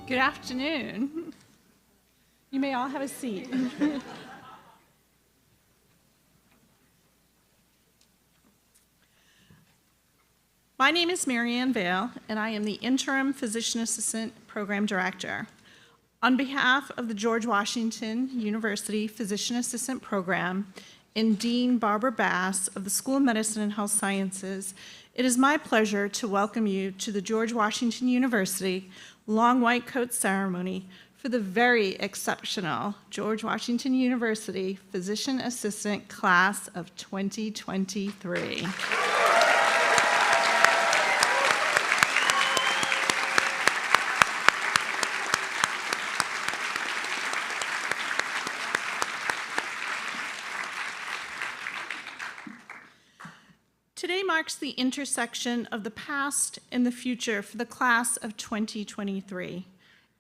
Good afternoon. You may all have a seat. My name is Marianne Vale, and I am the Interim Physician Assistant Program Director. On behalf of the George Washington University Physician Assistant Program and Dean Barbara Bass of the School of Medicine and Health Sciences, it is my pleasure to welcome you to the George Washington University Long White Coat Ceremony for the very exceptional George Washington University Physician Assistant Class of 2023. Today marks the intersection of the past and the future for the class of 2023.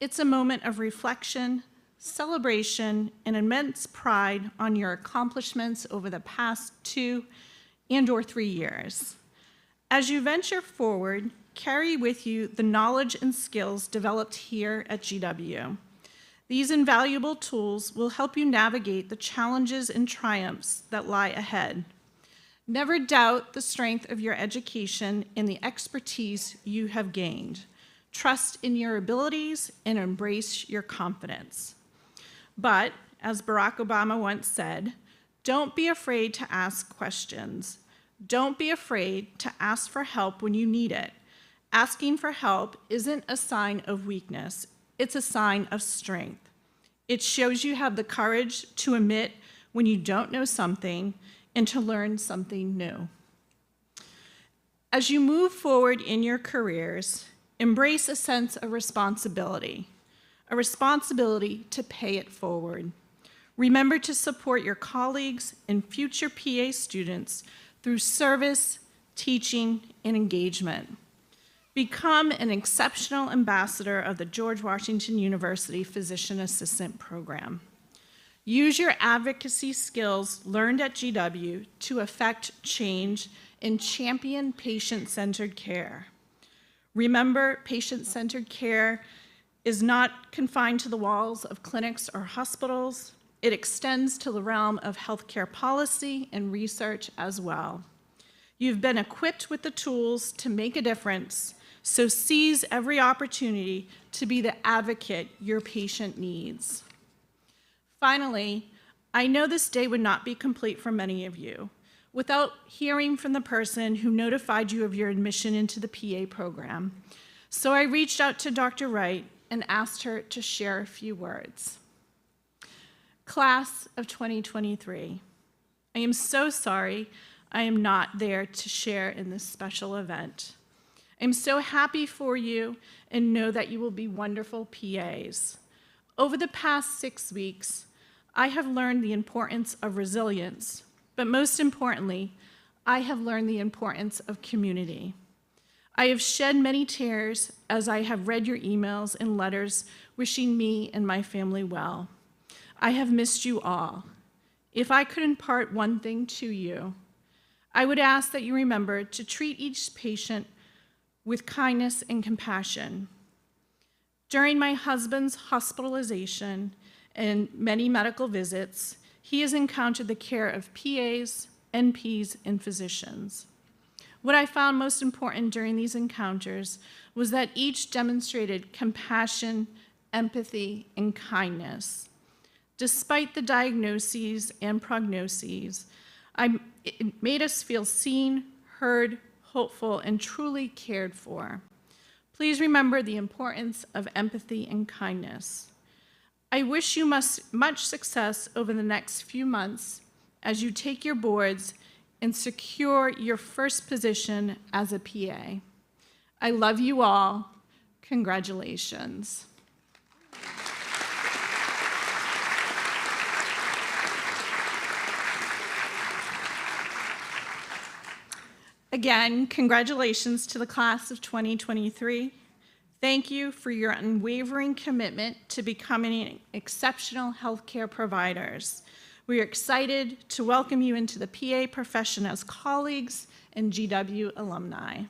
It's a moment of reflection, celebration, and immense pride on your accomplishments over the past 2 and/or 3 years. As you venture forward, carry with you the knowledge and skills developed here at GW. These invaluable tools will help you navigate the challenges and triumphs that lie ahead. Never doubt the strength of your education and the expertise you have gained. Trust in your abilities and embrace your confidence. But, as Barack Obama once said, don't be afraid to ask questions. Don't be afraid to ask for help when you need it. Asking for help isn't a sign of weakness, it's a sign of strength. It shows you have the courage to admit when you don't know something and to learn something new. As you move forward in your careers, embrace a sense of responsibility, a responsibility to pay it forward. Remember to support your colleagues and future PA students through service, teaching, and engagement. Become an exceptional ambassador of the George Washington University Physician Assistant Program. Use your advocacy skills learned at GW to affect change and champion patient-centered care. Remember, patient-centered care is not confined to the walls of clinics or hospitals. It extends to the realm of healthcare policy and research as well. You've been equipped with the tools to make a difference, so seize every opportunity to be the advocate your patient needs. Finally, I know this day would not be complete for many of you without hearing from the person who notified you of your admission into the PA program. So I reached out to Dr. Wright and asked her to share a few words. Class of 2023, I am so sorry I am not there to share in this special event. I'm so happy for you and know that you will be wonderful PAs. Over the past 6 weeks, I have learned the importance of resilience, but most importantly, I have learned the importance of community. I have shed many tears as I have read your emails and letters wishing me and my family well. I have missed you all. If I could impart one thing to you, I would ask that you remember to treat each patient with kindness and compassion. During my husband's hospitalization and many medical visits, he has encountered the care of PAs, NPs, and physicians. What I found most important during these encounters was that each demonstrated compassion, empathy, and kindness. Despite the diagnoses and prognoses, it made us feel seen, heard, hopeful, and truly cared for. Please remember the importance of empathy and kindness. I wish you much success over the next few months as you take your boards and secure your first position as a PA. I love you all. Congratulations. Again, congratulations to the class of 2023. Thank you for your unwavering commitment to becoming exceptional healthcare providers. We are excited to welcome you into the PA profession as colleagues and GW alumni.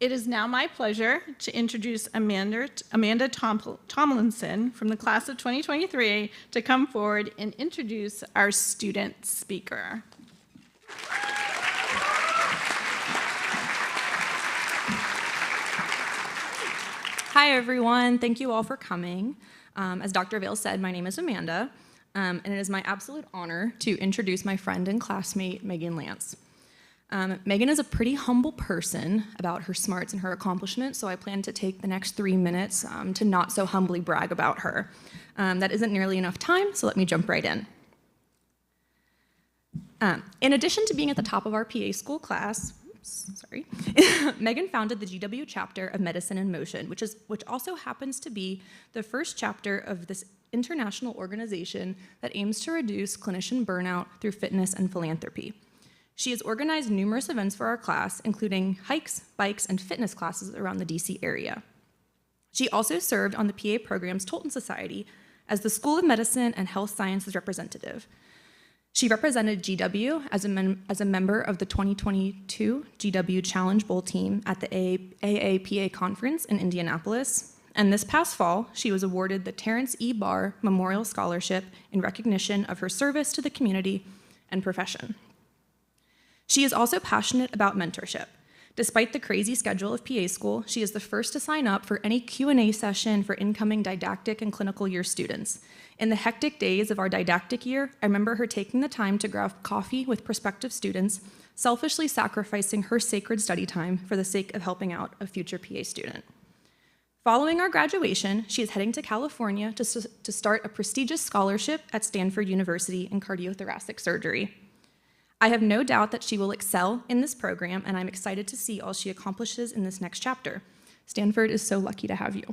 It is now my pleasure to introduce Amanda Tomlinson from the class of 2023 to come forward and introduce our student speaker. Hi, everyone. Thank you all for coming. As Dr. Vale said, my name is Amanda, and it is my absolute honor to introduce my friend and classmate, Megan Lance. Megan is a pretty humble person about her smarts and her accomplishments, so I plan to take the next 3 minutes to not so humbly brag about her. That isn't nearly enough time, so let me jump right in. In addition to being at the top of our PA school class, Megan founded the GW chapter of Medicine in Motion, which also happens to be the first chapter of this international organization that aims to reduce clinician burnout through fitness and philanthropy. She has organized numerous events for our class, including hikes, bikes, and fitness classes around the DC area. She also served on the PA program's Tolton Society as the School of Medicine and Health Sciences representative. She represented GW as a member of the 2022 GW Challenge Bowl team at the AAPA conference in Indianapolis. And this past fall, she was awarded the Terrence E. Barr Memorial Scholarship in recognition of her service to the community and profession. She is also passionate about mentorship. Despite the crazy schedule of PA school, she is the first to sign up for any Q&A session for incoming didactic and clinical year students. In the hectic days of our didactic year, I remember her taking the time to grab coffee with prospective students, selfishly sacrificing her sacred study time for the sake of helping out a future PA student. Following our graduation, she is heading to California to start a prestigious scholarship at Stanford University in cardiothoracic surgery. I have no doubt that she will excel in this program, and I'm excited to see all she accomplishes in this next chapter. Stanford is so lucky to have you.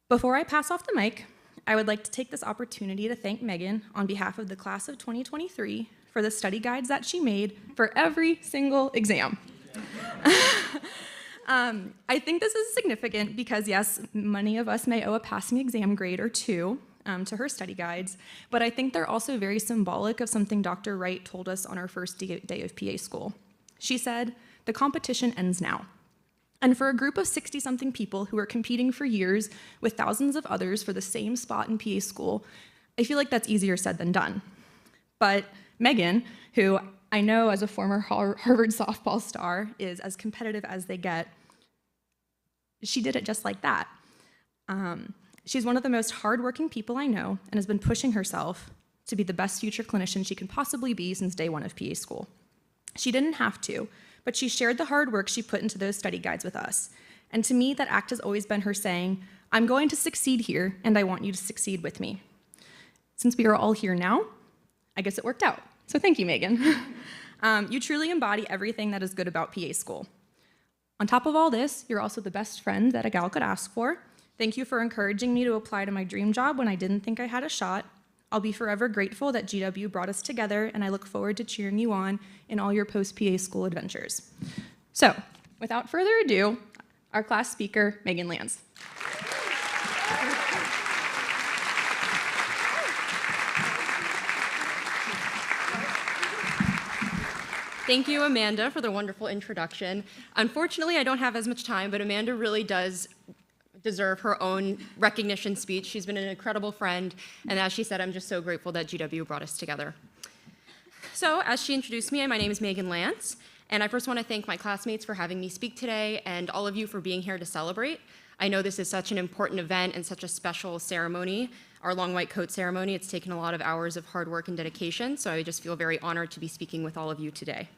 Before I pass off the mic, I would like to take this opportunity to thank Megan on behalf of the class of 2023 for the study guides that she made for every single exam. I think this is significant because, yes, many of us may owe a passing exam grade or two to her study guides, but I think they're also very symbolic of something Dr. Wright told us on our first day of PA school. She said, "The competition ends now." And for a group of 60-something people who are competing for years with thousands of others for the same spot in PA school, I feel like that's easier said than done. But Megan, who I know as a former Harvard softball star is as competitive as they get, she did it just like that. She's one of the most hardworking people I know and has been pushing herself to be the best future clinician she can possibly be since day one of PA school. She didn't have to, but she shared the hard work she put into those study guides with us. And to me, that act has always been her saying, "I'm going to succeed here, and I want you to succeed with me." Since we are all here now, I guess it worked out. So thank you, Megan. You truly embody everything that is good about PA school. On top of all this, you're also the best friend that a gal could ask for. Thank you for encouraging me to apply to my dream job when I didn't think I had a shot. I'll be forever grateful that GW brought us together, and I look forward to cheering you on in all your post-PA school adventures. So, without further ado, our class speaker, Megan Lance. Thank you, Amanda, for the wonderful introduction. Unfortunately, I don't have as much time, but Amanda really does deserve her own recognition speech. She's been an incredible friend, and as she said, I'm just so grateful that GW brought us together. So, as she introduced me, my name is Megan Lance, and I first want to thank my classmates for having me speak today, and all of you for being here to celebrate. I know this is such an important event and such a special ceremony, our long white coat ceremony. It's taken a lot of hours of hard work and dedication, so I just feel very honored to be speaking with all of you today.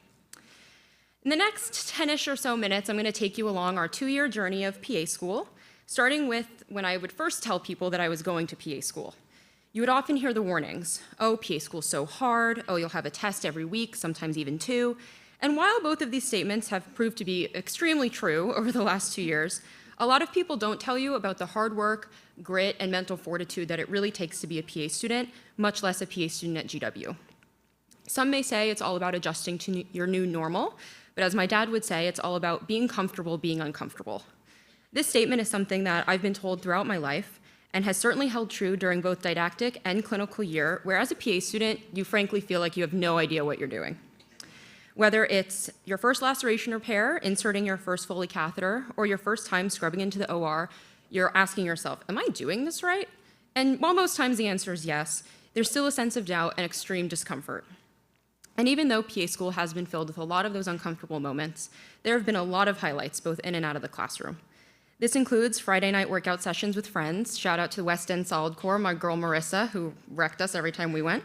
In the next 10-ish or so minutes, I'm going to take you along our 2-year journey of PA school, starting with when I would first tell people that I was going to PA school. You would often hear the warnings, "Oh, PA school's so hard," "Oh, you'll have a test every week, sometimes even 2. And while both of these statements have proved to be extremely true over the last 2 years, a lot of people don't tell you about the hard work, grit, and mental fortitude that it really takes to be a PA student, much less a PA student at GW. Some may say it's all about adjusting to your new normal, but as my dad would say, it's all about being comfortable being uncomfortable. This statement is something that I've been told throughout my life and has certainly held true during both didactic and clinical year, where as a PA student, you frankly feel like you have no idea what you're doing. Whether it's your first laceration repair, inserting your first Foley catheter, or your first time scrubbing into the OR, you're asking yourself, am I doing this right? And while most times the answer is yes, there's still a sense of doubt and extreme discomfort. And even though PA school has been filled with a lot of those uncomfortable moments, there have been a lot of highlights both in and out of the classroom. This includes Friday night workout sessions with friends. Shout out to the West End Solid Core, my girl Marissa, who wrecked us every time we went.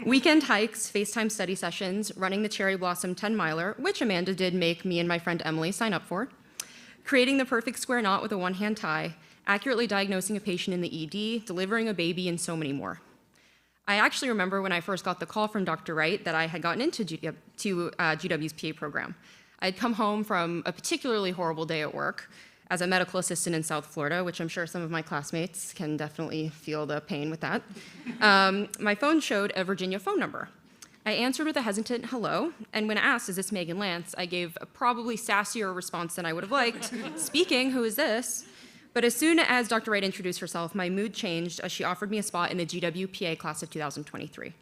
Weekend hikes, FaceTime study sessions, running the Cherry Blossom 10-miler, which Amanda did make me and my friend Emily sign up for. Creating the perfect square knot with a one-hand tie, accurately diagnosing a patient in the ED, delivering a baby, and so many more. I actually remember when I first got the call from Dr. Wright that I had gotten into GW's PA program. I had come home from a particularly horrible day at work as a medical assistant in South Florida, which I'm sure some of my classmates can definitely feel the pain with that. My phone showed a Virginia phone number. I answered with a hesitant hello, and when asked, is this Megan Lance, I gave a probably sassier response than I would have liked. Speaking, who is this? But as soon as Dr. Wright introduced herself, my mood changed as she offered me a spot in the GWPA class of 2023.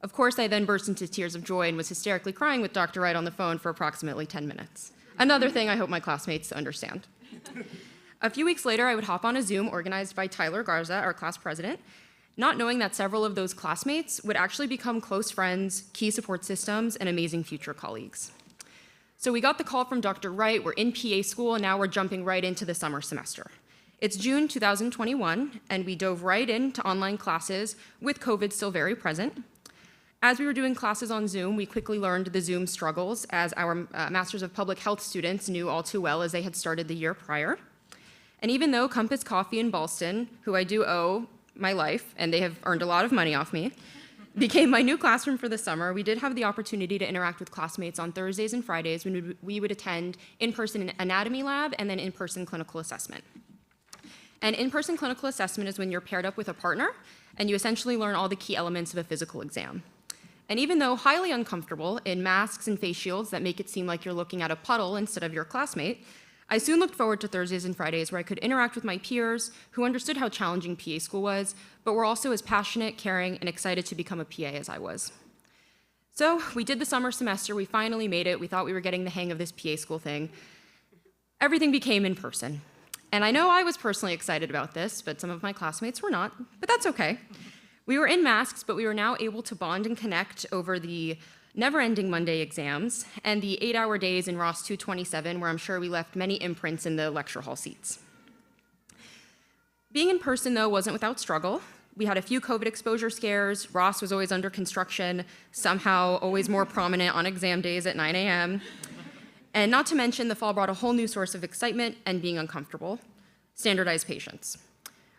Of course, I then burst into tears of joy and was hysterically crying with Dr. Wright on the phone for approximately 10 minutes. Another thing I hope my classmates understand. A few weeks later, I would hop on a Zoom organized by Tyler Garza, our class president, not knowing that several of those classmates would actually become close friends, key support systems, and amazing future colleagues. So we got the call from Dr. Wright, we're in PA school, and now we're jumping right into the summer semester. It's June 2021, and we dove right into online classes with COVID still very present. As we were doing classes on Zoom, we quickly learned the Zoom struggles, as our Masters of Public Health students knew all too well as they had started the year prior. And even though Compass Coffee in Ballston, who I do owe my life, and they have earned a lot of money off me, became my new classroom for the summer, we did have the opportunity to interact with classmates on Thursdays and Fridays when we would attend in-person anatomy lab and then in-person clinical assessment. And in-person clinical assessment is when you're paired up with a partner and you essentially learn all the key elements of a physical exam. And even though highly uncomfortable in masks and face shields that make it seem like you're looking at a puddle instead of your classmate, I soon looked forward to Thursdays and Fridays where I could interact with my peers who understood how challenging PA school was, but were also as passionate, caring, and excited to become a PA as I was. So we did the summer semester, we finally made it, we thought we were getting the hang of this PA school thing. Everything became in person. And I know I was personally excited about this, but some of my classmates were not, but that's okay. We were in masks, but we were now able to bond and connect over the never-ending Monday exams and the 8-hour days in Ross 227, where I'm sure we left many imprints in the lecture hall seats. Being in person, though, wasn't without struggle. We had a few COVID exposure scares. Ross was always under construction, somehow always more prominent on exam days at 9 a.m. And not to mention, the fall brought a whole new source of excitement and being uncomfortable: standardized patients.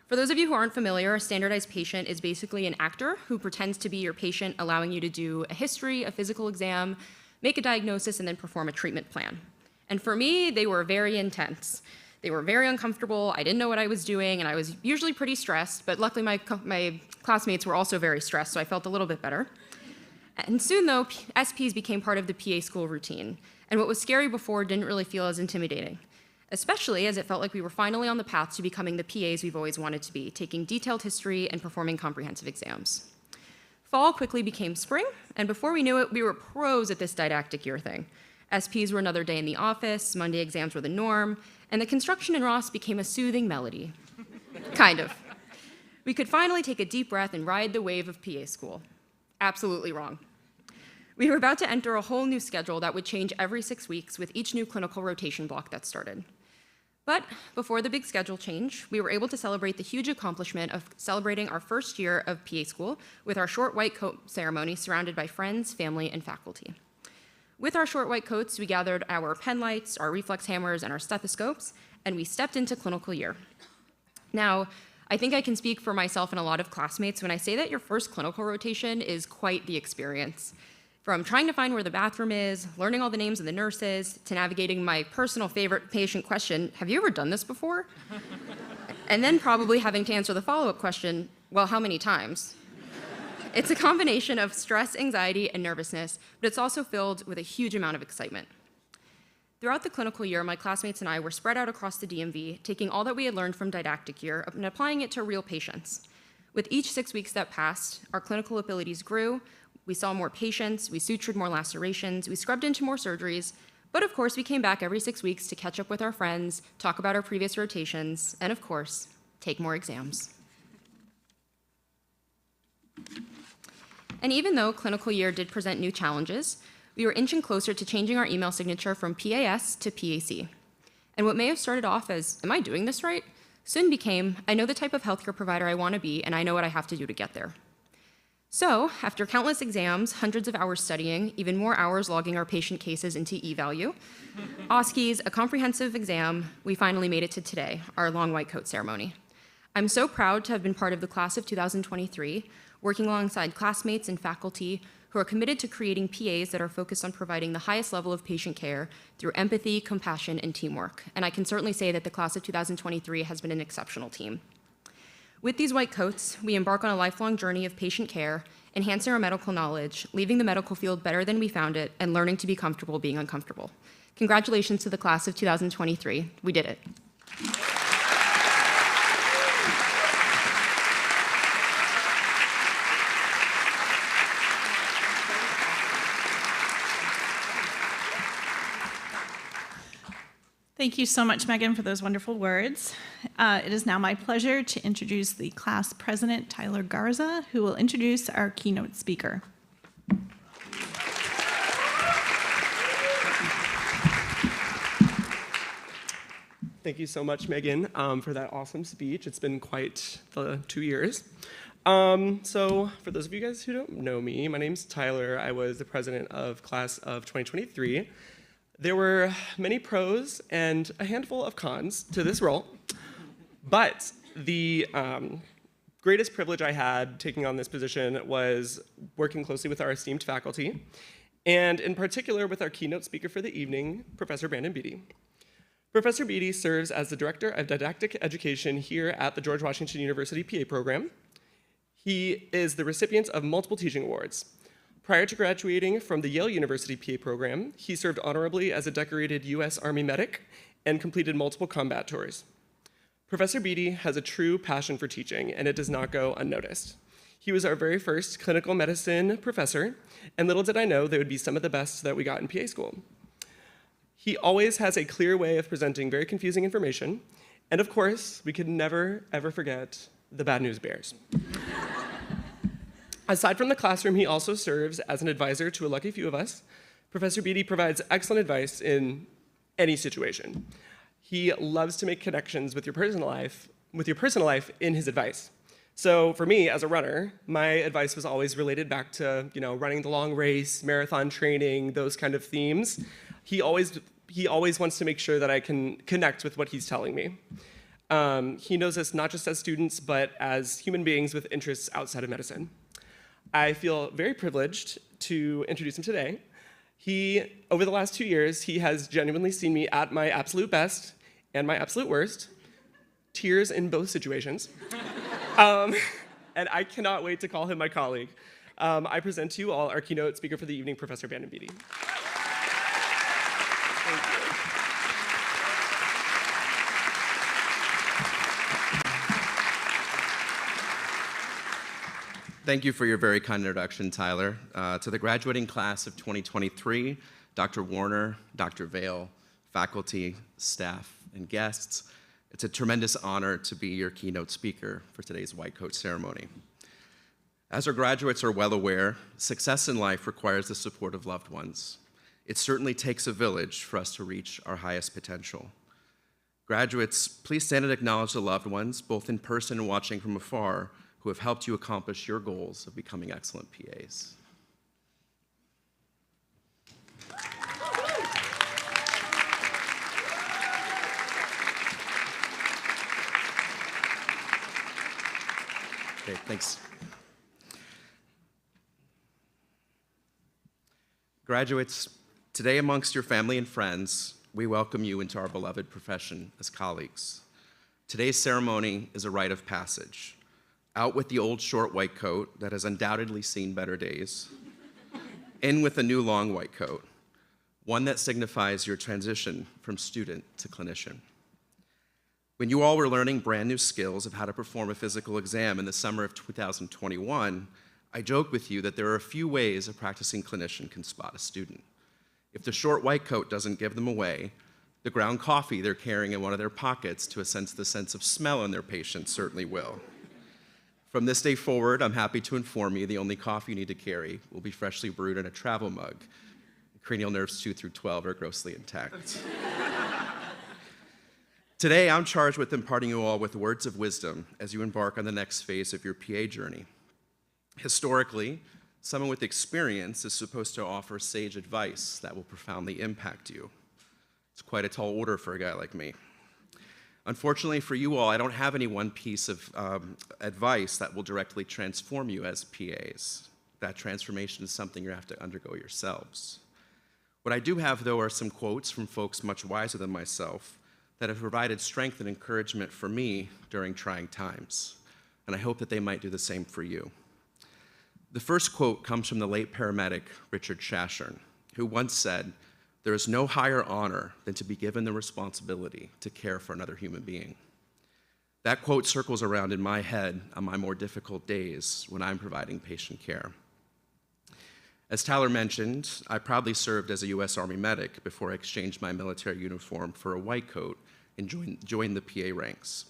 For those of you who aren't familiar, a standardized patient is basically an actor who pretends to be your patient, allowing you to do a history, a physical exam, make a diagnosis, and then perform a treatment plan. And for me, they were very intense. They were very uncomfortable, I didn't know what I was doing, and I was usually pretty stressed, but luckily my classmates were also very stressed, so I felt a little bit better. And soon, though, SPs became part of the PA school routine, and what was scary before didn't really feel as intimidating, especially as it felt like we were finally on the path to becoming the PAs we've always wanted to be, taking detailed history and performing comprehensive exams. Fall quickly became spring, and before we knew it, we were pros at this didactic year thing. SPs were another day in the office, Monday exams were the norm, and the construction in Ross became a soothing melody. Kind of. We could finally take a deep breath and ride the wave of PA school. Absolutely wrong. We were about to enter a whole new schedule that would change every 6 weeks with each new clinical rotation block that started. But before the big schedule change, we were able to celebrate the huge accomplishment of celebrating our first year of PA school with our short white coat ceremony surrounded by friends, family, and faculty. With our short white coats, we gathered our pen lights, our reflex hammers, and our stethoscopes, and we stepped into clinical year. Now, I think I can speak for myself and a lot of classmates when I say that your first clinical rotation is quite the experience. From trying to find where the bathroom is, learning all the names of the nurses, to navigating my personal favorite patient question, have you ever done this before? And then probably having to answer the follow-up question, well, how many times? It's a combination of stress, anxiety, and nervousness, but it's also filled with a huge amount of excitement. Throughout the clinical year, my classmates and I were spread out across the DMV, taking all that we had learned from didactic year and applying it to real patients. With each 6 weeks that passed, our clinical abilities grew, We saw more patients, we sutured more lacerations, we scrubbed into more surgeries, but of course we came back every 6 weeks to catch up with our friends, talk about our previous rotations, and of course, take more exams. And even though clinical year did present new challenges, we were inching closer to changing our email signature from PAS to PAC. And what may have started off as, am I doing this right? Soon became, I know the type of healthcare provider I want to be, and I know what I have to do to get there. So, after countless exams, hundreds of hours studying, even more hours logging our patient cases into eValue, OSCEs, a comprehensive exam, we finally made it to today, our long white coat ceremony. I'm so proud to have been part of the class of 2023, working alongside classmates and faculty who are committed to creating PAs that are focused on providing the highest level of patient care through empathy, compassion, and teamwork. And I can certainly say that the class of 2023 has been an exceptional team. With these white coats, we embark on a lifelong journey of patient care, enhancing our medical knowledge, leaving the medical field better than we found it, and learning to be comfortable being uncomfortable. Congratulations to the class of 2023. We did it. Thank you so much, Megan, for those wonderful words. It is now my pleasure to introduce the class president, Tyler Garza, who will introduce our keynote speaker. Thank you so much, Megan, for that awesome speech. It's been quite the 2 years. So for those of you guys who don't know me, my name's Tyler. I was the president of class of 2023. There were many pros and a handful of cons to this role, but the greatest privilege I had taking on this position was working closely with our esteemed faculty, and in particular with our keynote speaker for the evening, Professor Brandon Beatty. Professor Beatty serves as the Director of Didactic Education here at the George Washington University PA program. He is the recipient of multiple teaching awards. Prior to graduating from the Yale University PA program, he served honorably as a decorated U.S. Army medic and completed multiple combat tours. Professor Beatty has a true passion for teaching, and it does not go unnoticed. He was our very first clinical medicine professor, and little did I know they would be some of the best that we got in PA school. He always has a clear way of presenting very confusing information, and of course, we could never, ever forget the bad news bears. Aside from the classroom, he also serves as an advisor to a lucky few of us. Professor Beatty provides excellent advice in any situation. He loves to make connections with your personal life in his advice. So for me, as a runner, my advice was always related back to, running the long race, marathon training, those kind of themes. He always wants to make sure that I can connect with what he's telling me. He knows us not just as students, but as human beings with interests outside of medicine. I feel very privileged to introduce him today. Over the last 2 years, he has genuinely seen me at my absolute best and my absolute worst, tears in both situations. And I cannot wait to call him my colleague. I present to you all our keynote speaker for the evening, Professor Brandon Beatty. Thank you for your very kind introduction, Tyler. To the graduating class of 2023, Dr. Warner, Dr. Vale, faculty, staff, and guests, it's a tremendous honor to be your keynote speaker for today's white coat ceremony. As our graduates are well aware, success in life requires the support of loved ones. It certainly takes a village for us to reach our highest potential. Graduates, please stand and acknowledge the loved ones, both in person and watching from afar, who have helped you accomplish your goals of becoming excellent PAs. Okay, thanks. Graduates, today amongst your family and friends, we welcome you into our beloved profession as colleagues. Today's ceremony is a rite of passage. Out with the old short white coat that has undoubtedly seen better days. In with a new long white coat, one that signifies your transition from student to clinician. When you all were learning brand new skills of how to perform a physical exam in the summer of 2021, I joke with you that there are a few ways a practicing clinician can spot a student. If the short white coat doesn't give them away, the ground coffee they're carrying in one of their pockets to sense the sense of smell in their patient certainly will. From this day forward, I'm happy to inform you the only coffee you need to carry will be freshly brewed in a travel mug. Cranial nerves 2 through 12 are grossly intact. Today, I'm charged with imparting you all with words of wisdom as you embark on the next phase of your PA journey. Historically, someone with experience is supposed to offer sage advice that will profoundly impact you. It's quite a tall order for a guy like me. Unfortunately for you all, I don't have any one piece of advice that will directly transform you as PAs. That transformation is something you have to undergo yourselves. What I do have, though, are some quotes from folks much wiser than myself that have provided strength and encouragement for me during trying times, and I hope that they might do the same for you. The first quote comes from the late paramedic Richard Shashern, who once said, "There is no higher honor than to be given the responsibility to care for another human being." That quote circles around in my head on my more difficult days when I'm providing patient care. As Tyler mentioned, I proudly served as a U.S. Army medic before I exchanged my military uniform for a white coat and joined the PA ranks.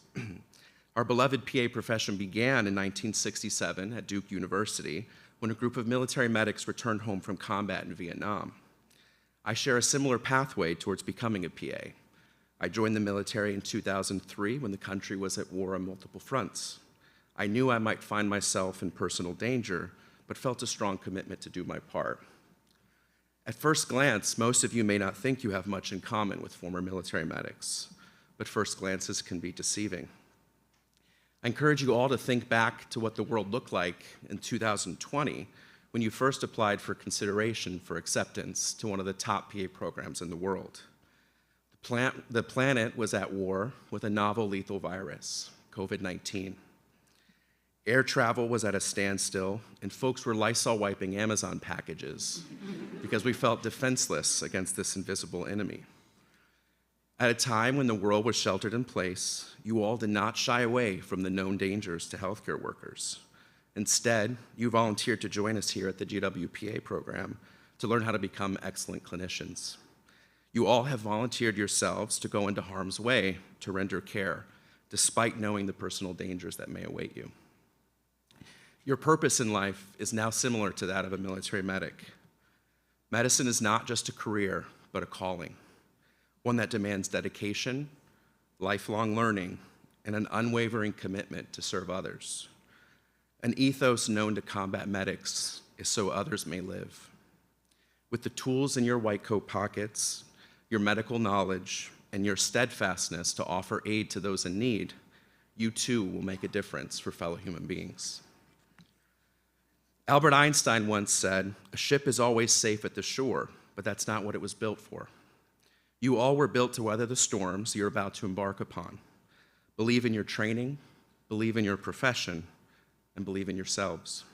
Our beloved PA profession began in 1967 at Duke University when a group of military medics returned home from combat in Vietnam. I share a similar pathway towards becoming a PA. I joined the military in 2003 when the country was at war on multiple fronts. I knew I might find myself in personal danger, but felt a strong commitment to do my part. At first glance, most of you may not think you have much in common with former military medics, but first glances can be deceiving. I encourage you all to think back to what the world looked like in 2020 when you first applied for consideration for acceptance to one of the top PA programs in the world. The planet was at war with a novel lethal virus, COVID-19. Air travel was at a standstill, and folks were Lysol wiping Amazon packages because we felt defenseless against this invisible enemy. At a time when the world was sheltered in place, you all did not shy away from the known dangers to healthcare workers. Instead, you volunteered to join us here at the GWPA program to learn how to become excellent clinicians. You all have volunteered yourselves to go into harm's way to render care, despite knowing the personal dangers that may await you. Your purpose in life is now similar to that of a military medic. Medicine is not just a career, but a calling, one that demands dedication, lifelong learning, and an unwavering commitment to serve others. An ethos known to combat medics is so others may live. With the tools in your white coat pockets, your medical knowledge, and your steadfastness to offer aid to those in need, you too will make a difference for fellow human beings. Albert Einstein once said, "A ship is always safe at the shore, but that's not what it was built for." You all were built to weather the storms you're about to embark upon. Believe in your training, believe in your profession, and believe in yourselves.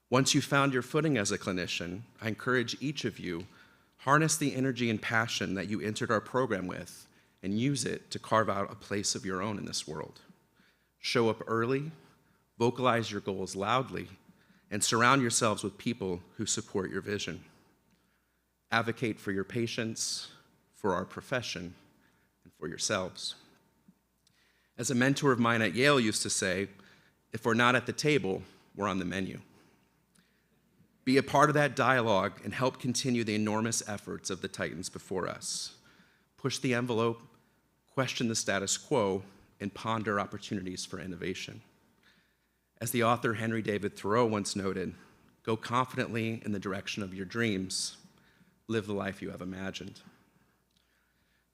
Once you've found your footing as a clinician, I encourage each of you, harness the energy and passion that you entered our program with and use it to carve out a place of your own in this world. Show up early, vocalize your goals loudly, and surround yourselves with people who support your vision. Advocate for your patients, for our profession, and for yourselves. As a mentor of mine at Yale used to say, if we're not at the table, we're on the menu. Be a part of that dialogue and help continue the enormous efforts of the titans before us. Push the envelope, question the status quo, and ponder opportunities for innovation. As the author Henry David Thoreau once noted, go confidently in the direction of your dreams. Live the life you have imagined.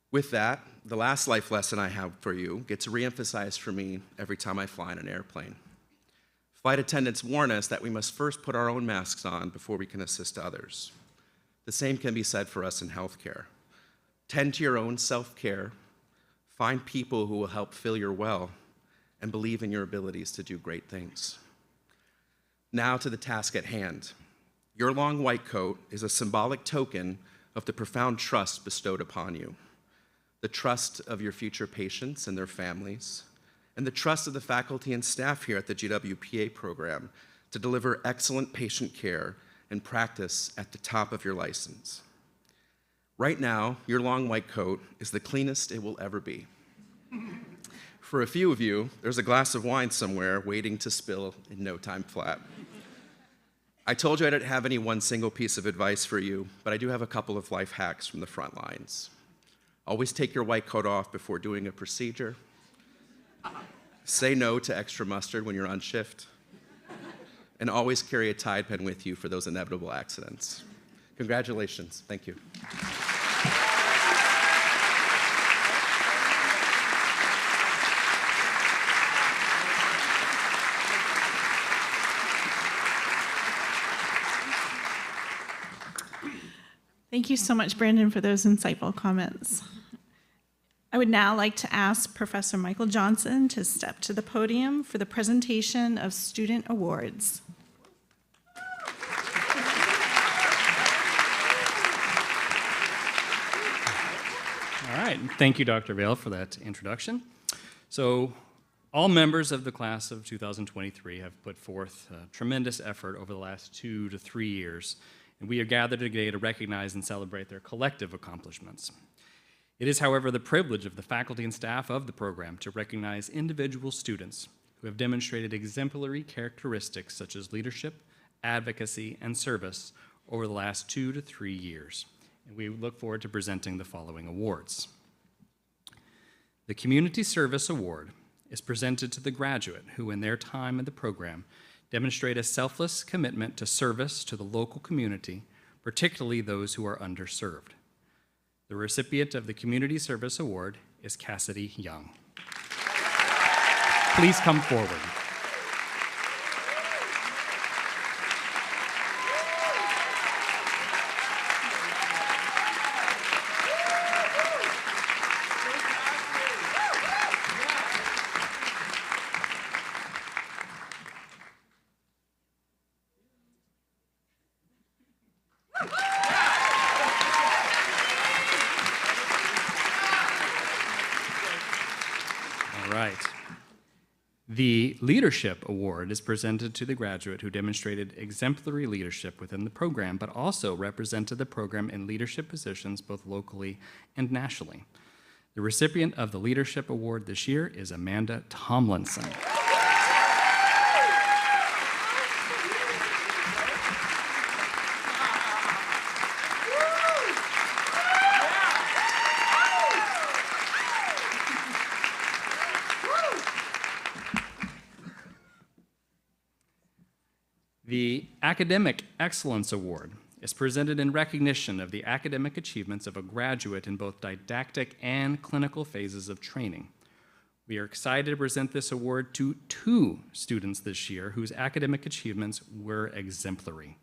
With that, the last life lesson I have for you gets reemphasized for me every time I fly in an airplane. Flight attendants warn us that we must first put our own masks on before we can assist others. The same can be said for us in healthcare. Tend to your own self-care, find people who will help fill your well, and believe in your abilities to do great things. Now to the task at hand. Your long white coat is a symbolic token of the profound trust bestowed upon you, the trust of your future patients and their families, and the trust of the faculty and staff here at the GWPA program to deliver excellent patient care and practice at the top of your license. Right now, your long white coat is the cleanest it will ever be. For a few of you, there's a glass of wine somewhere waiting to spill in no time flat. I told you I didn't have any one single piece of advice for you, but I do have a couple of life hacks from the front lines. Always take your white coat off before doing a procedure. Say no to extra mustard when you're on shift. And always carry a Tide pen with you for those inevitable accidents. Congratulations. Thank you. Thank you so much, Brandon, for those insightful comments. I would now like to ask Professor Michael Johnson to step to the podium for the presentation of student awards. All right, thank you, Dr. Vale, for that introduction. So, all members of the class of 2023 have put forth tremendous effort over the last 2 to 3 years, and we are gathered today to recognize and celebrate their collective accomplishments. It is, however, the privilege of the faculty and staff of the program to recognize individual students who have demonstrated exemplary characteristics such as leadership, advocacy, and service over the last 2 to 3 years. And we look forward to presenting the following awards. The Community Service Award is presented to the graduate who, in their time in the program, demonstrate a selfless commitment to service to the local community, particularly those who are underserved. The recipient of the Community Service Award is Cassidy Young. Please come forward. The Leadership Award is presented to the graduate who demonstrated exemplary leadership within the program, but also represented the program in leadership positions both locally and nationally. The recipient of the Leadership Award this year is Amanda Tomlinson. The Academic Excellence Award is presented in recognition of the academic achievements of a graduate in both didactic and clinical phases of training. We are excited to present this award to 2 students this year whose academic achievements were exemplary.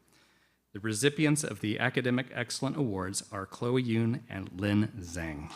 The recipients of the Academic Excellence Awards are Chloe Yoon and Lynn Zhang.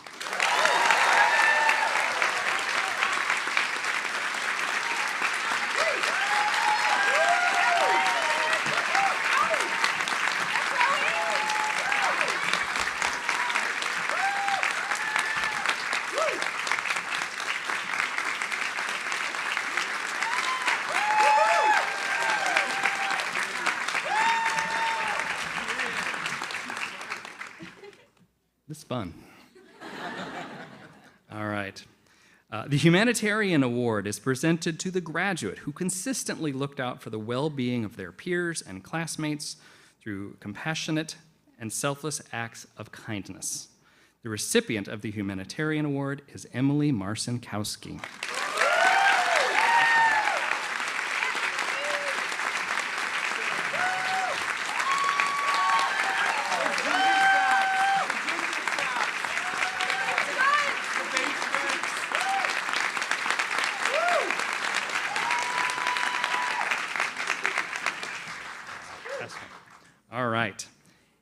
This is fun. All right. The Humanitarian Award is presented to the graduate who consistently looked out for the well-being of their peers and classmates through compassionate and selfless acts of kindness. The recipient of the Humanitarian Award is Emily Marcinkowski. All right.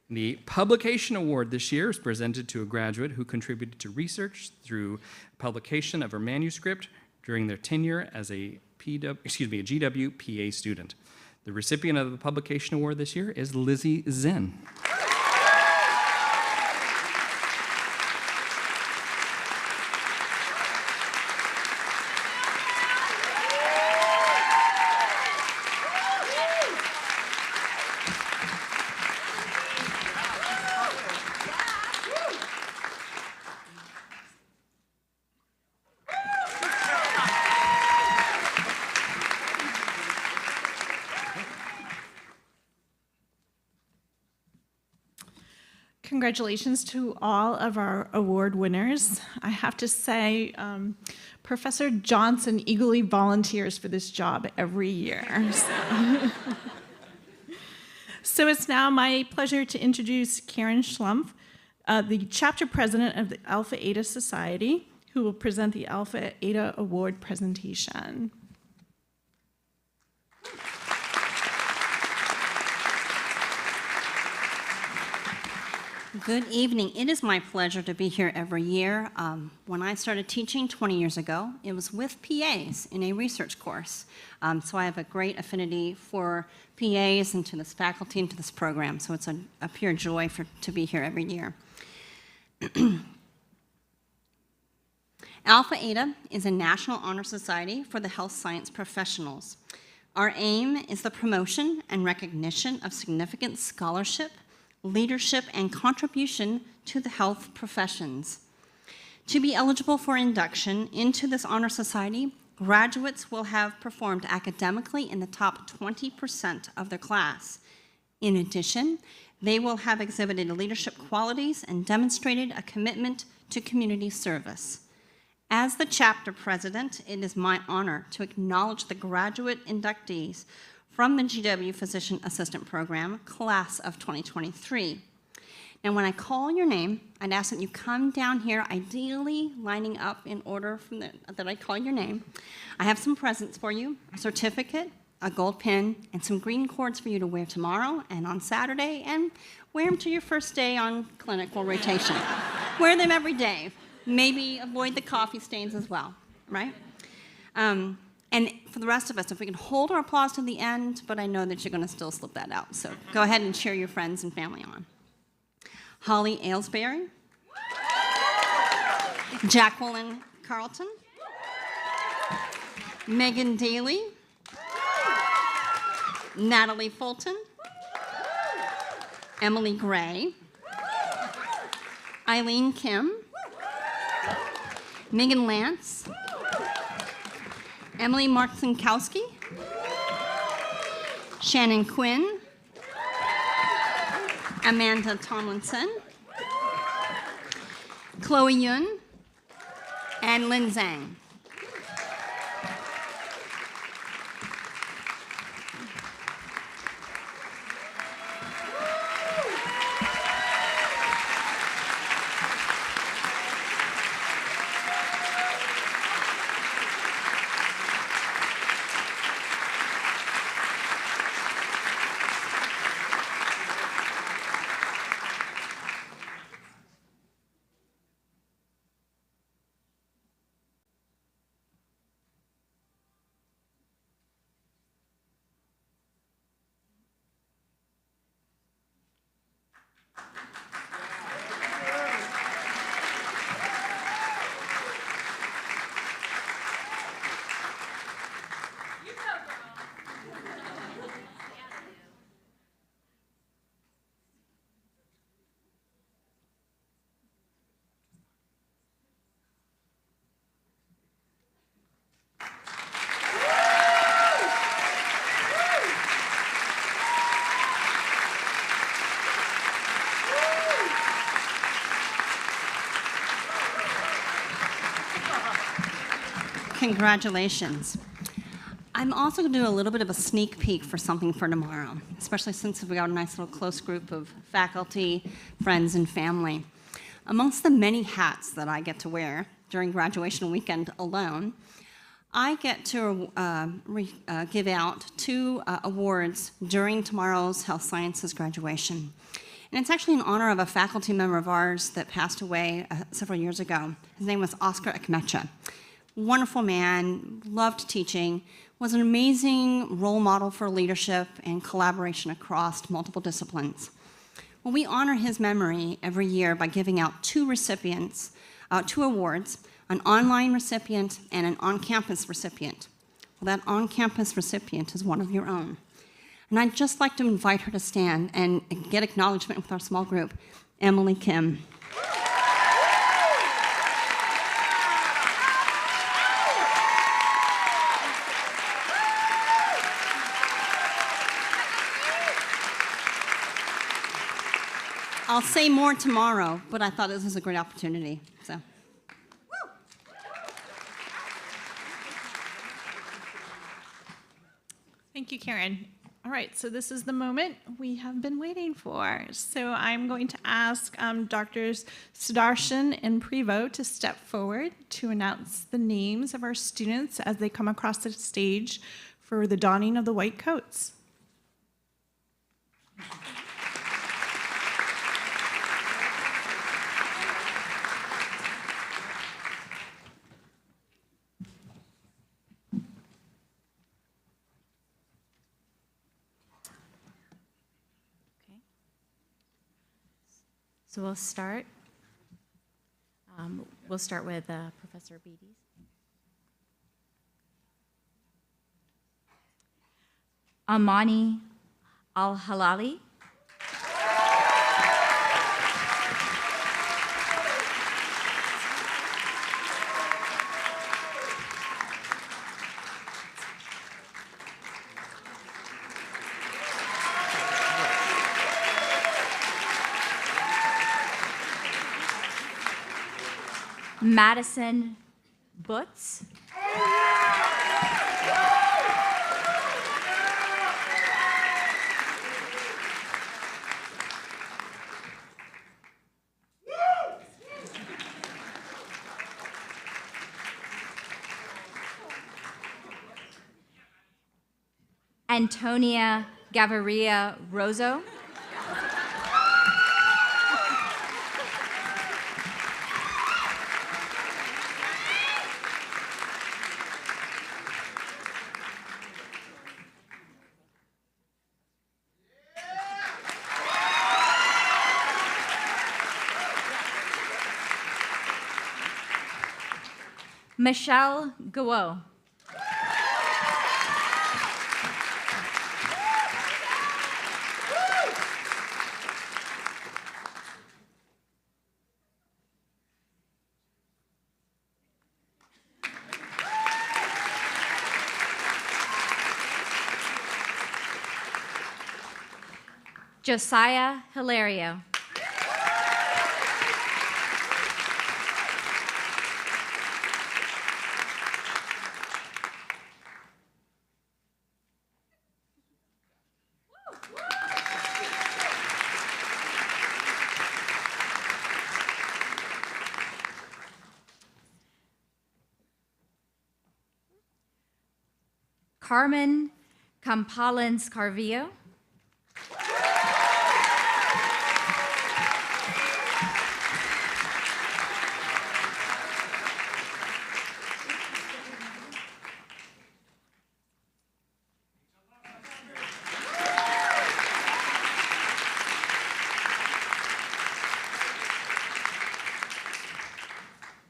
The Publication Award this year is presented to a graduate who contributed to research through publication of her manuscript during their tenure as a GWPA student. The recipient of the Publication Award this year is Lizzie Zinn. Congratulations to all of our award winners. I have to say, Professor Johnson eagerly volunteers for this job every year. So it's now my pleasure to introduce Karen Schlumpf, the chapter president of the Alpha Eta Society, who will present the Alpha Eta Award presentation. Good evening. It is my pleasure to be here every year. When I started teaching 20 years ago, it was with PAs in a research course. So I have a great affinity for PAs and to this faculty and to this program. So it's a pure joy to be here every year. Alpha Eta is a national honor society for the health science professionals. Our aim is the promotion and recognition of significant scholarship, leadership, and contribution to the health professions. To be eligible for induction into this honor society, graduates will have performed academically in the top 20% of their class. In addition, they will have exhibited leadership qualities and demonstrated a commitment to community service. As the chapter president, it is my honor to acknowledge the graduate inductees from the GW Physician Assistant Program, class of 2023. And when I call your name, I'd ask that you come down here, ideally lining up in order that I call your name. I have some presents for you, a certificate, a gold pin, and some green cords for you to wear tomorrow and on Saturday, and wear them to your first day on clinical rotation. Wear them every day. Maybe avoid the coffee stains as well, right? And for the rest of us, if we can hold our applause to the end, but I know that you're going to still slip that out. So go ahead and cheer your friends and family on. Holly Aylesbury, Jacqueline Carlton, Megan Daly, Natalie Fulton, Emily Gray, Eileen Kim, Megan Lance, Emily Marcinkowski, Shannon Quinn, Amanda Tomlinson, Chloe Yun, and Lin Zhang. Congratulations. I'm also going to do a little bit of a sneak peek for something for tomorrow, especially since we got a nice little close group of faculty, friends, and family. Amongst the many hats that I get to wear during graduation weekend alone, I get to give out 2 awards during tomorrow's health sciences graduation. And it's actually in honor of a faculty member of ours that passed away several years ago. His name was Oscar Ekmecha. Wonderful man, loved teaching, was an amazing role model for leadership and collaboration across multiple disciplines. Well, we honor his memory every year by giving out 2 recipients, 2 awards, an online recipient and an on-campus recipient. Well, that on-campus recipient is one of your own. And I'd just like to invite her to stand and get acknowledgement with our small group, Emily Kim. I'll say more tomorrow, but I thought this was a great opportunity. So. Thank you, Karen. All right, so this is the moment we have been waiting for. So I'm going to ask Drs. Sudarshan and Prevo to step forward to announce the names of our students as they come across the stage for the donning of the white coats. So we'll start. We'll start with Professor Beatties. Amani Al-Halali. Madison Butts. Antonia Gaviria Rozo. Michelle Guo. Josiah Hilario. Carmen Campalens Carvillo.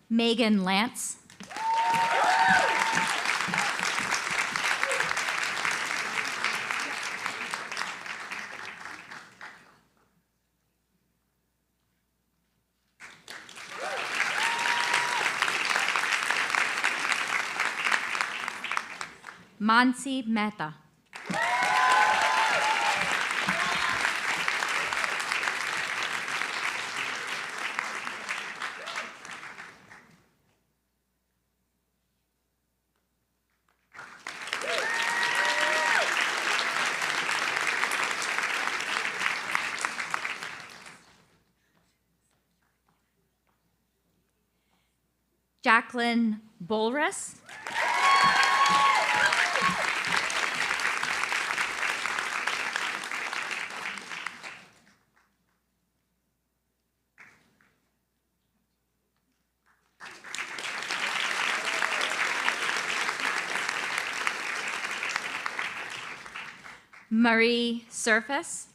Megan Lance. Mansi Mehta. Jacqueline Bolres. Marie Surface.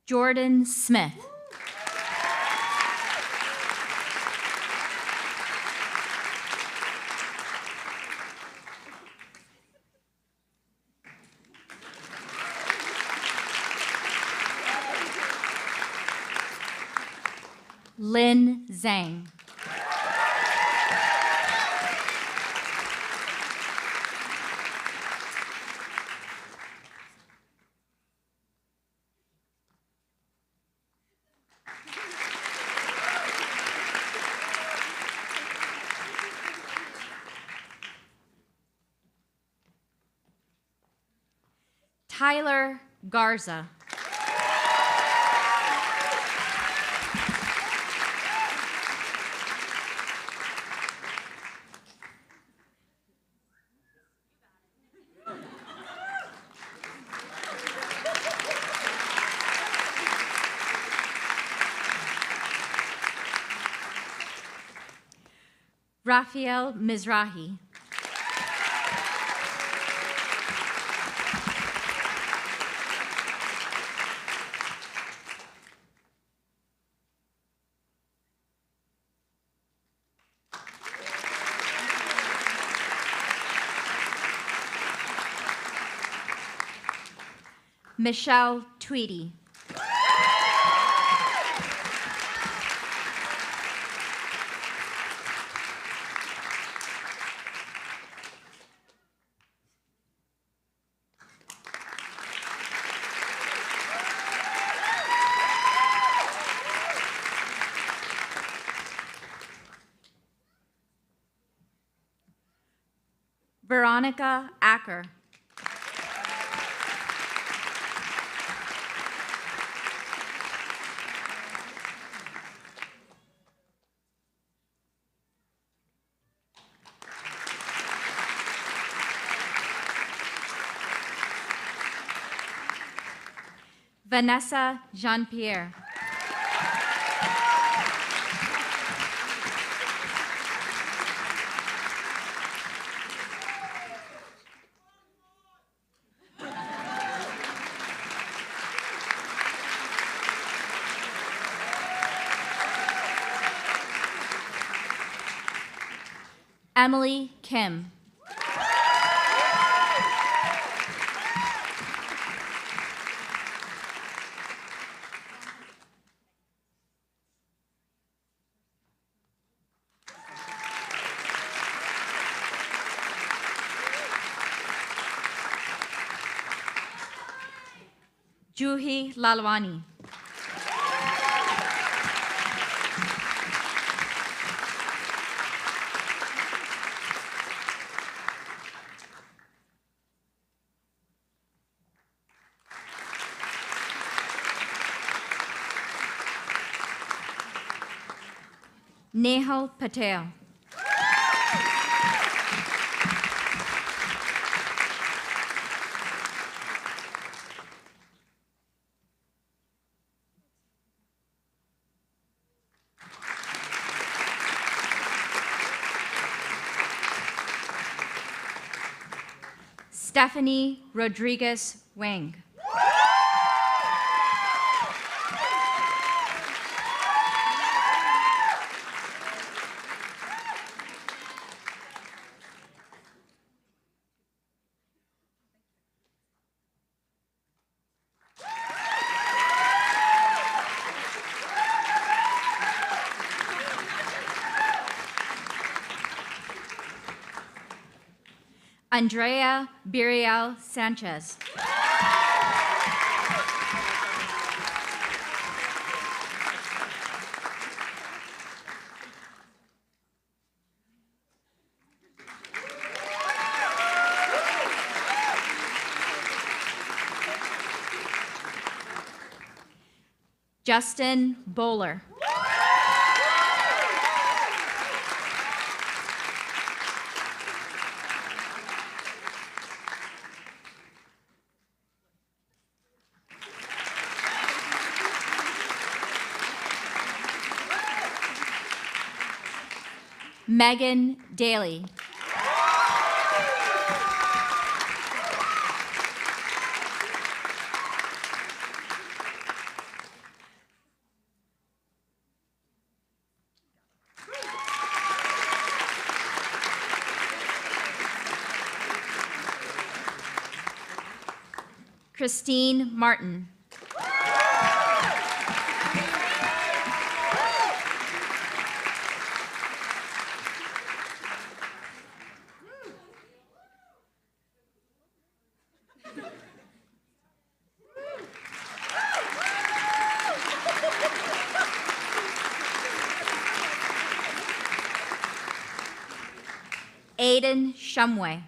Jordan Smith. Lin Zhang. Tyler Garza. Rafael Mizrahi. Michelle Tweedy. Veronica Acker. Vanessa Jean-Pierre. Emily Kim. Juhi Lalwani. Nehal Patel. Stephanie Rodriguez Wang. Andrea Birial Sanchez. Justin Bowler. Megan Daly. Christine Martin. Aiden Shumway.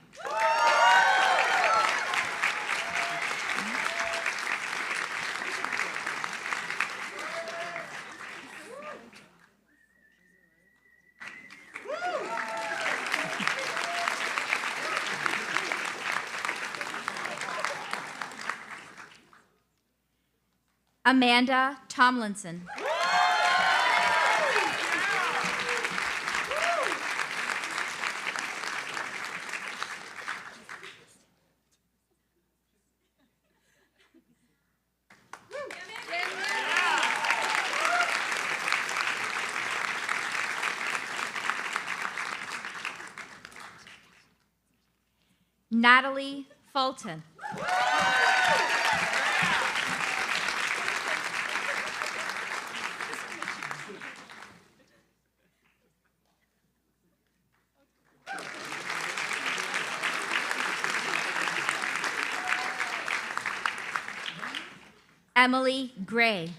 Amanda Tomlinson. Natalie Fulton. Emily Gray.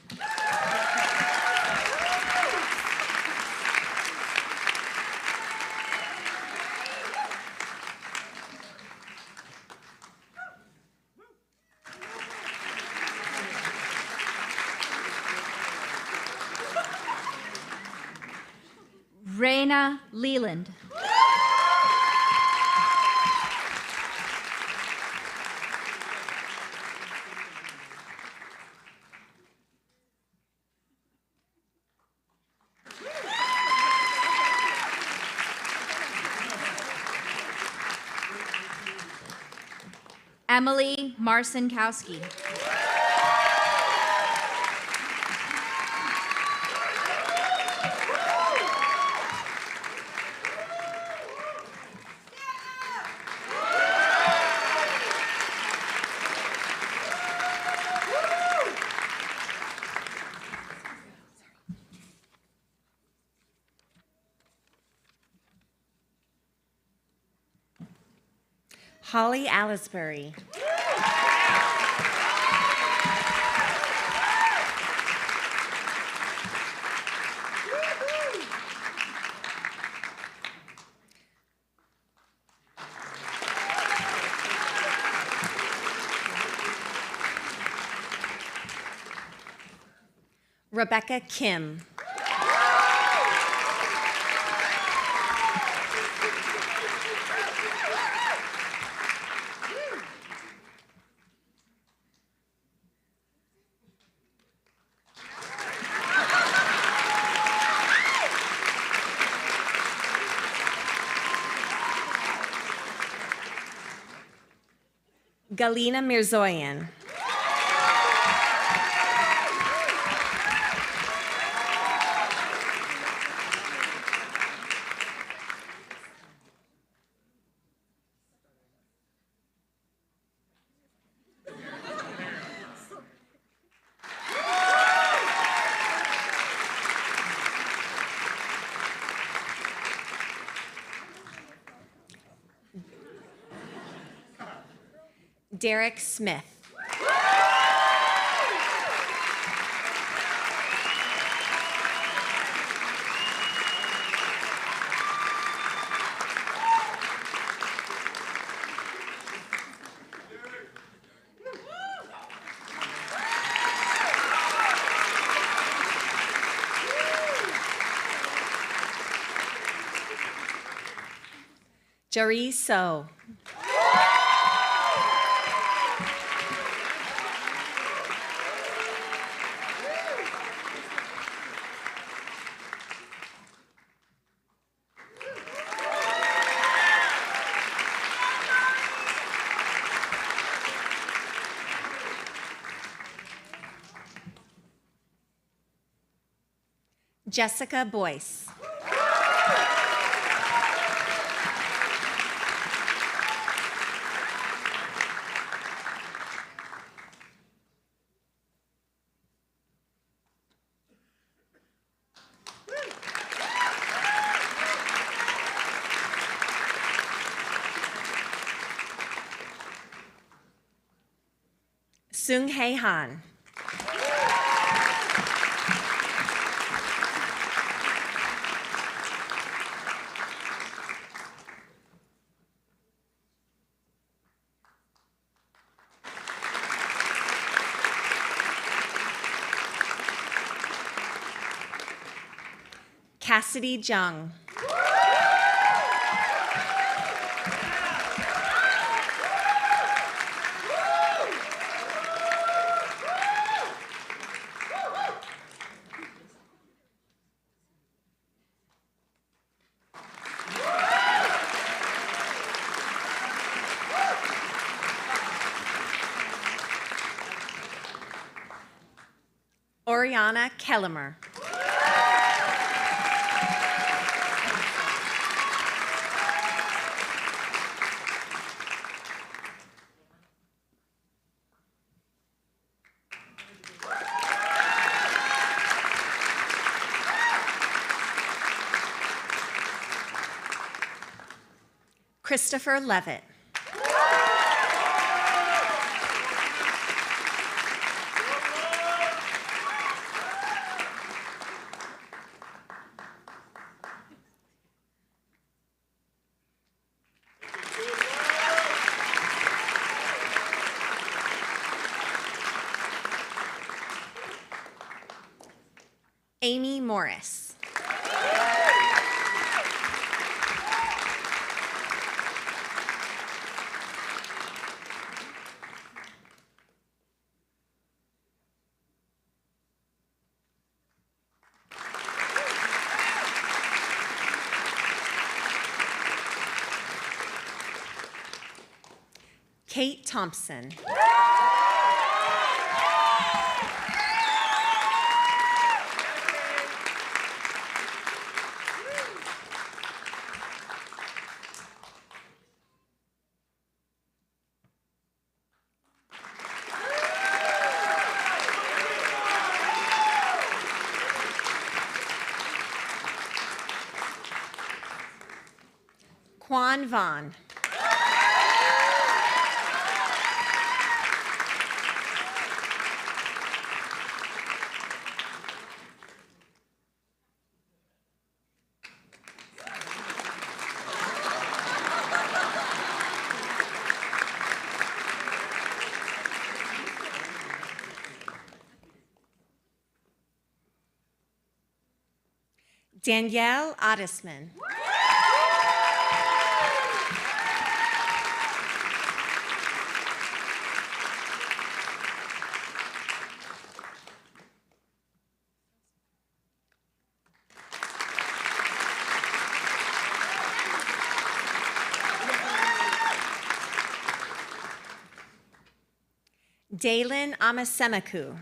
Raina Leland. Emily Marcinkowski. Holly Allisbury. Rebecca Kim. Galina Mirzoyan. Derek Smith. Jaree So. Jessica Boyce. Sung Hae Han. Cassidy Jung. Oriana Kellemer. Christopher Levitt. Amy Morris. Kate Thompson. Quan Vaughn. Danielle Ottisman. Dalen Amasemaku.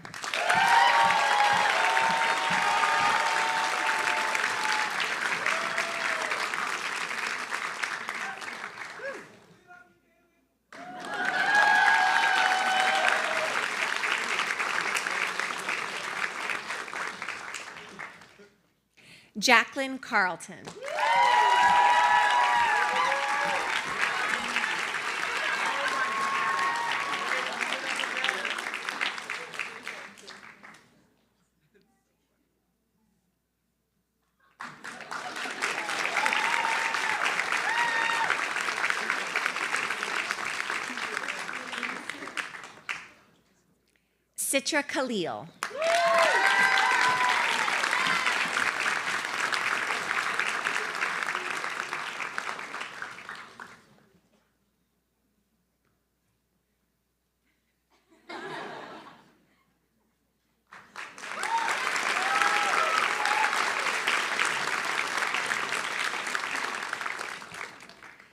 Jacqueline Carlton. Citra Khalil.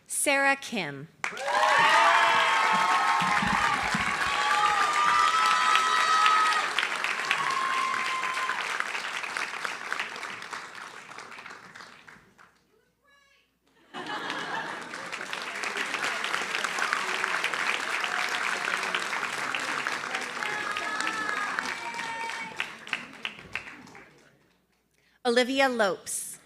Sarah Kim. Olivia Lopes.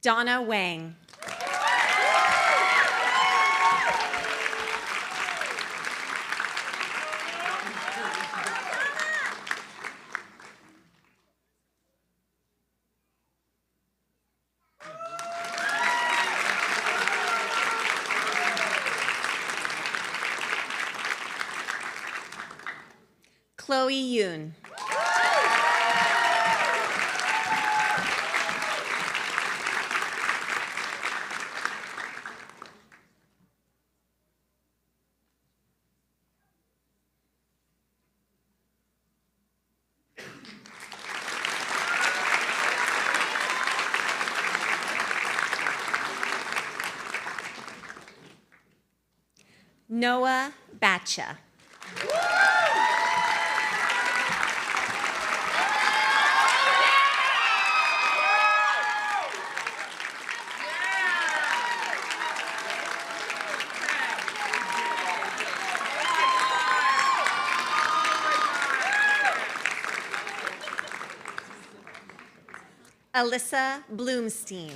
Donna Wang. Chloe Yoon. Noah Batcha. Alyssa Bloomstein.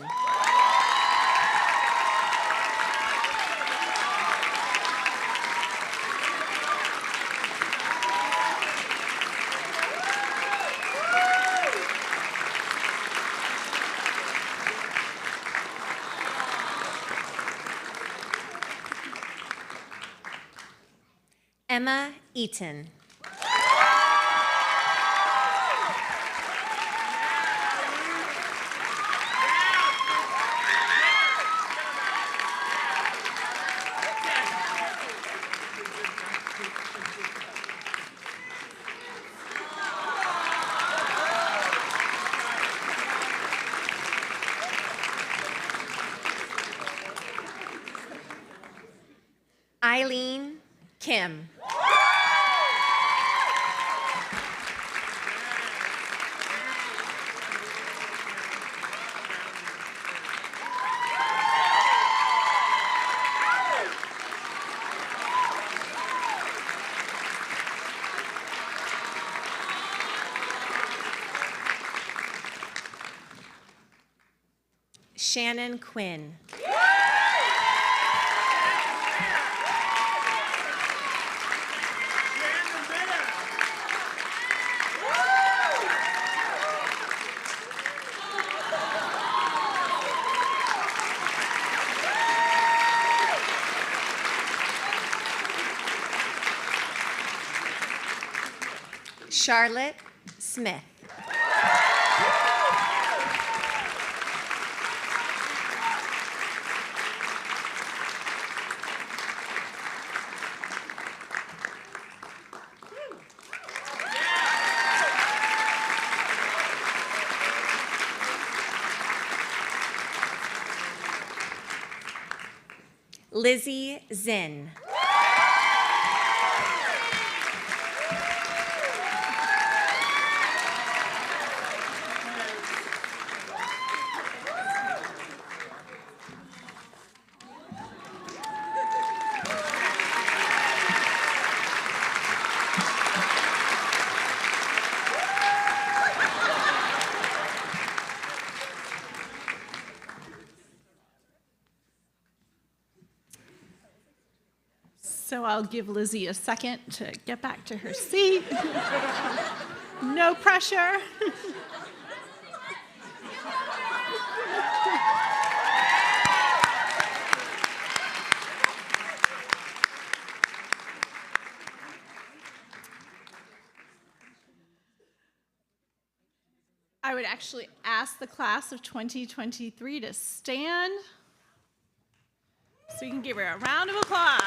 Emma Eaton. Eileen Kim. Shannon Quinn. Charlotte Smith. Lizzie Zinn. So I'll give Lizzie a second to get back to her seat. No pressure. I would actually ask the class of 2023 to stand so you can give her a round of applause.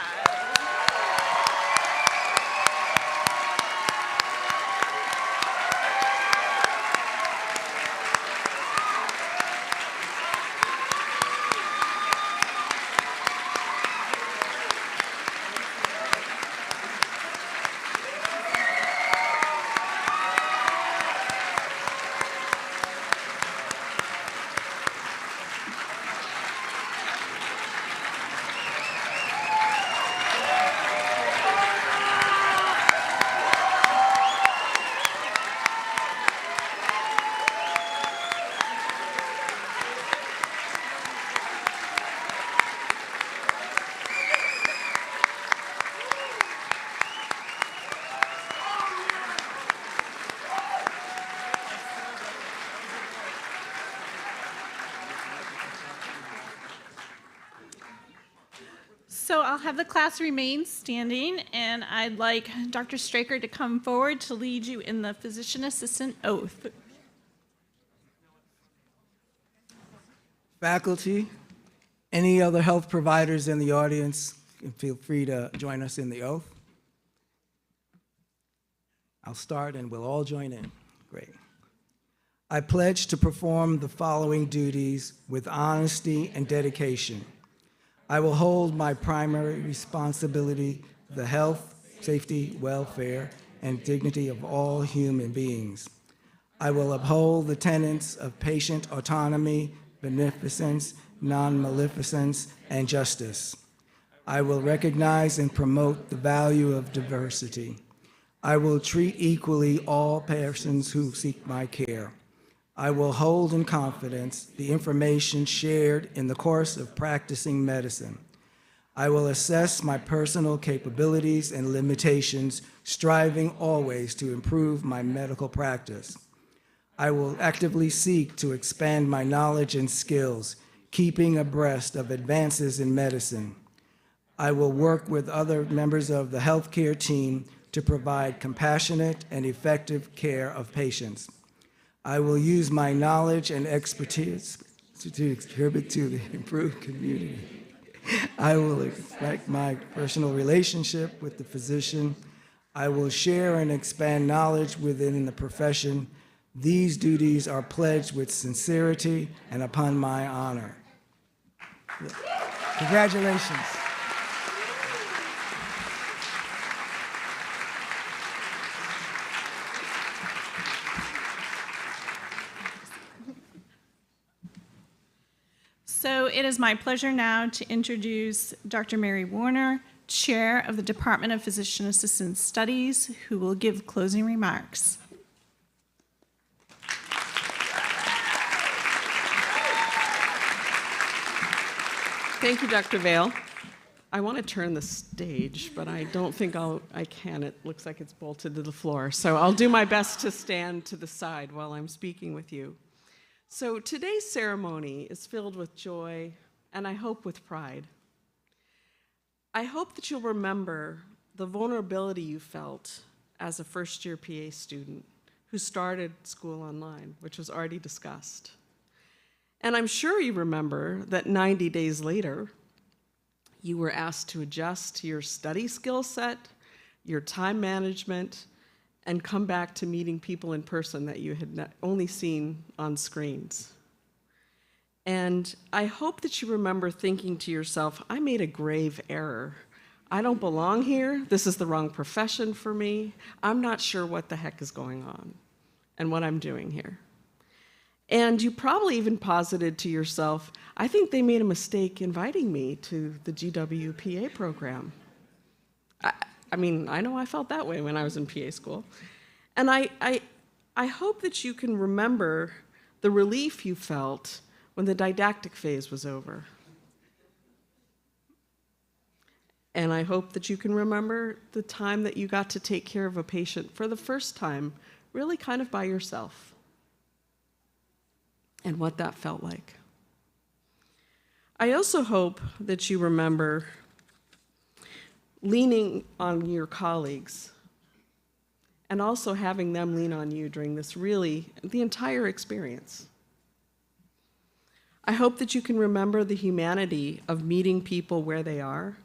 I'll have the class remain standing, and I'd like Dr. Straker to come forward to lead you in the physician assistant oath. Faculty, any other health providers in the audience, feel free to join us in the oath. I'll start and we'll all join in. Great. I pledge to perform the following duties with honesty and dedication. I will hold my primary responsibility for the health, safety, welfare, and dignity of all human beings. I will uphold the tenets of patient autonomy, beneficence, non-maleficence, and justice. I will recognize and promote the value of diversity. I will treat equally all persons who seek my care. I will hold in confidence the information shared in the course of practicing medicine. I will assess my personal capabilities and limitations, striving always to improve my medical practice. I will actively seek to expand my knowledge and skills, keeping abreast of advances in medicine. I will work with other members of the healthcare team to provide compassionate and effective care of patients. I will use my knowledge and expertise to contribute to the improved community. I will respect my personal relationship with the physician. I will share and expand knowledge within the profession. These duties are pledged with sincerity and upon my honor. Congratulations. So it is my pleasure now to introduce Dr. Mary Warner, Chair of the Department of Physician Assistant Studies, who will give closing remarks. Thank you, Dr. Vale. I want to turn the stage, but I don't think I can. It looks like it's bolted to the floor. So I'll do my best to stand to the side while I'm speaking with you. So today's ceremony is filled with joy, and I hope with pride. I hope that you'll remember the vulnerability you felt as a first-year PA student who started school online, which was already discussed. And I'm sure you remember that 90 days later, you were asked to adjust your study skill set, your time management, and come back to meeting people in person that you had only seen on screens. And I hope that you remember thinking to yourself, I made a grave error. I don't belong here. This is the wrong profession for me. I'm not sure what the heck is going on and what I'm doing here. And you probably even posited to yourself, I think they made a mistake inviting me to the GWPA program. I mean, I know I felt that way when I was in PA school. And I hope that you can remember the relief you felt when the didactic phase was over. And I hope that you can remember the time that you got to take care of a patient for the first time, really kind of by yourself, and what that felt like. I also hope that you remember leaning on your colleagues and also having them lean on you during this the entire experience. I hope that you can remember the humanity of meeting people where they are,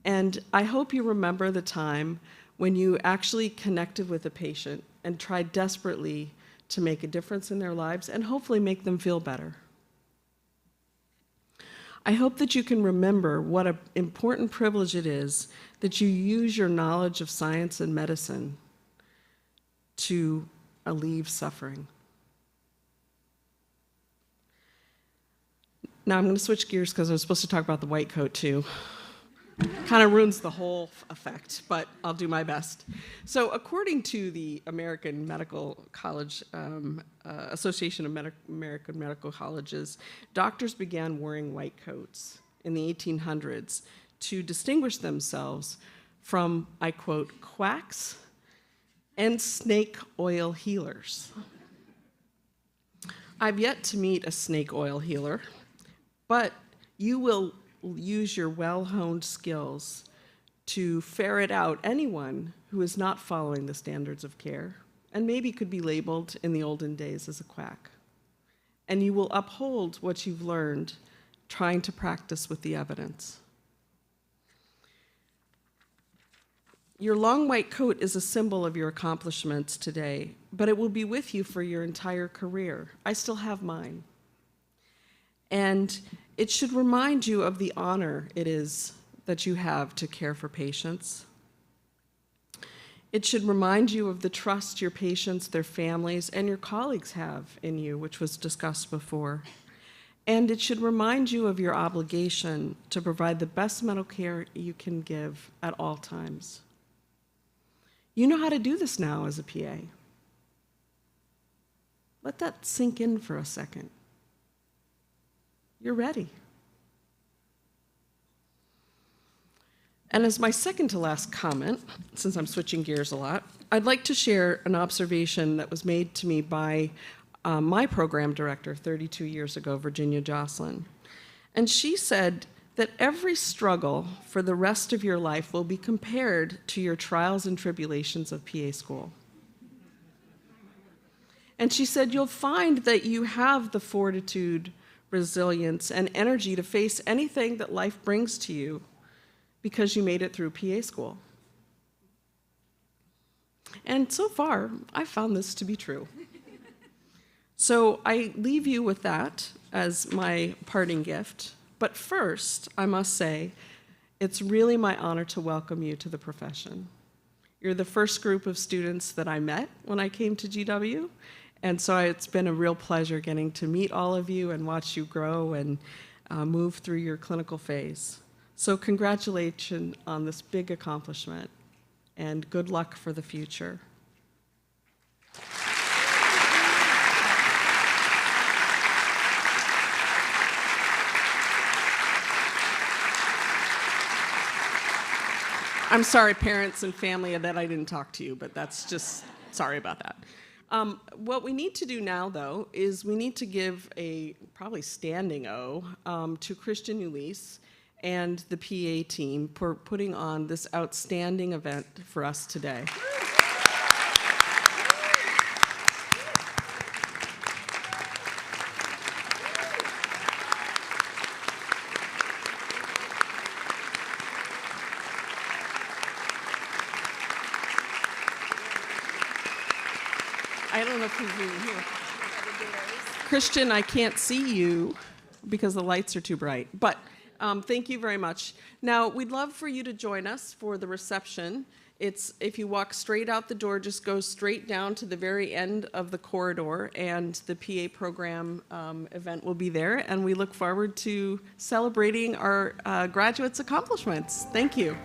and I hope you remember the time when you actually connected with a patient and tried desperately to make a difference in their lives and hopefully make them feel better. I hope that you can remember what an important privilege it is that you use your knowledge of science and medicine to alleviate suffering. Now I'm going to switch gears because I was supposed to talk about the white coat too. Kind of ruins the whole effect, but I'll do my best. So according to the American Medical College Association of American Medical Colleges, doctors began wearing white coats in the 1800s to distinguish themselves from, I quote, quacks and snake oil healers. I've yet to meet a snake oil healer, but you will use your well-honed skills to ferret out anyone who is not following the standards of care and maybe could be labeled in the olden days as a quack. And you will uphold what you've learned, trying to practice with the evidence. Your long white coat is a symbol of your accomplishments today, but it will be with you for your entire career. I still have mine. And it should remind you of the honor it is that you have to care for patients. It should remind you of the trust your patients, their families, and your colleagues have in you, which was discussed before. And it should remind you of your obligation to provide the best medical care you can give at all times. You know how to do this now as a PA. Let that sink in for a second. You're ready. And as my second to last comment, since I'm switching gears a lot, I'd like to share an observation that was made to me by my program director 32 years ago, Virginia Jocelyn. And she said that every struggle for the rest of your life will be compared to your trials and tribulations of PA school. And she said, you'll find that you have the fortitude, resilience, and energy to face anything that life brings to you because you made it through PA school. And so far, I've found this to be true. So I leave you with that as my parting gift. But first, I must say, it's really my honor to welcome you to the profession. You're the first group of students that I met when I came to GW, and so it's been a real pleasure getting to meet all of you and watch you grow and move through your clinical phase. So congratulations on this big accomplishment, and good luck for the future. I'm sorry, parents and family, that I didn't talk to you, but that's just, sorry about that. What we need to do now, though, is we need to give a probably standing O to Christian Ulysse and the PA team for putting on this outstanding event for us today. I don't know if he's even here. Christian, I can't see you because the lights are too bright, but thank you very much. Now, we'd love for you to join us for the reception. It's, if you walk straight out the door, just go straight down to the very end of the corridor, and the PA program event will be there, and we look forward to celebrating our graduates' accomplishments. Thank you.